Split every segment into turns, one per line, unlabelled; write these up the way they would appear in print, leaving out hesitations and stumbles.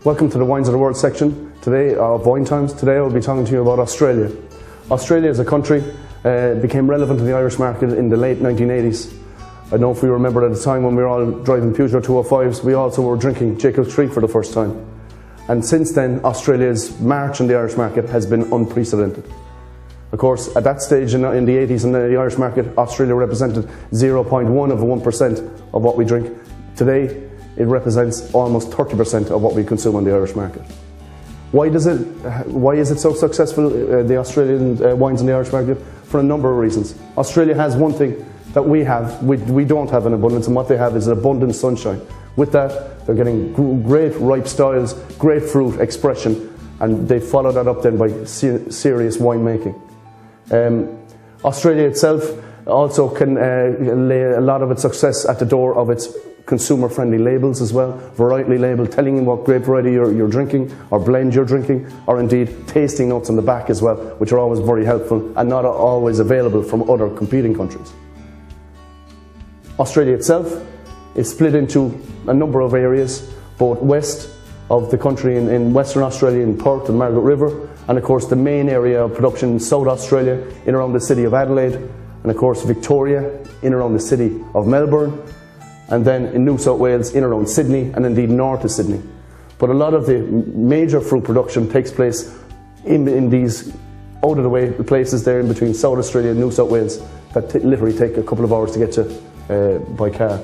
Welcome to the Wines of the World section today of Winetimes. Today I will be talking to you about Australia. Australia as a country became relevant to the Irish market in the late 1980s. I don't know if we remember at the time when we were all driving Peugeot 205s, we also were drinking Jacob's Creek for the first time. And since then, Australia's march in the Irish market has been unprecedented. Of course, at that stage in the 80s in the Irish market, Australia represented 0.1 of 1% of what we drink. Today, it represents almost 30% of what we consume on the Irish market. Why is it so successful, the Australian wines in the Irish market? For a number of reasons. Australia has one thing that we don't have in abundance, and what they have is abundant sunshine. With that, they're getting great ripe styles, great fruit expression, and they follow that up then by serious winemaking. Australia itself also can lay a lot of its success at the door of its consumer-friendly labels as well, variety label telling you what grape variety you're drinking, or blend you're drinking, or indeed tasting notes on the back as well, which are always very helpful and not always available from other competing countries. Australia itself is split into a number of areas, both west of the country in Western Australia in Perth and Margaret River, and of course the main area of production in South Australia in around the city of Adelaide, and of course Victoria in around the city of Melbourne, and then in New South Wales in around Sydney, and indeed north of Sydney. But a lot of the major fruit production takes place in these out of the way places there in between South Australia and New South Wales that literally take a couple of hours to get to by car.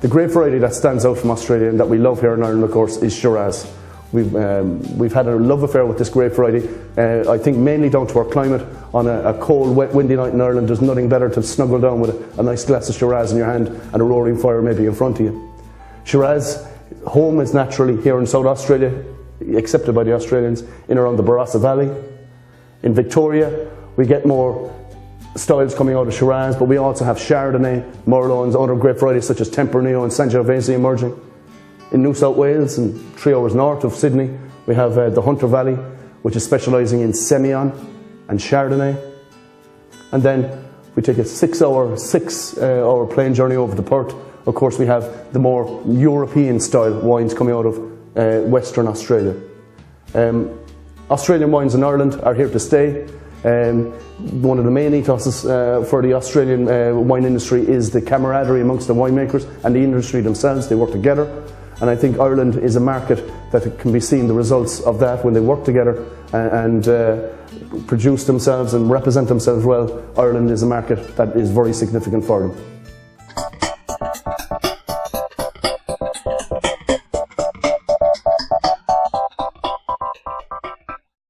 The grape variety that stands out from Australia and that we love here in Ireland, of course, is Shiraz. We've had a love affair with this grape variety, I think mainly down to our climate. On a cold, wet, windy night in Ireland, there's nothing better to snuggle down with a nice glass of Shiraz in your hand and a roaring fire maybe in front of you. Shiraz, home is naturally here in South Australia, accepted by the Australians, in around the Barossa Valley. In Victoria, we get more styles coming out of Shiraz, but we also have Chardonnay, Merlot and other grape varieties such as Tempranillo and Sangiovese emerging. In New South Wales, and 3 hours north of Sydney, we have the Hunter Valley, which is specialising in Semillon and Chardonnay. And then we take a 6 hour plane journey over to Perth. Of course, we have the more European style wines coming out of Western Australia. Australian wines in Ireland are here to stay. One of the main ethoses for the Australian wine industry is the camaraderie amongst the winemakers and the industry themselves. They work together, and I think Ireland is a market that can be seen the results of that when they work together and produce themselves and represent themselves well. Ireland is a market that is very significant for them.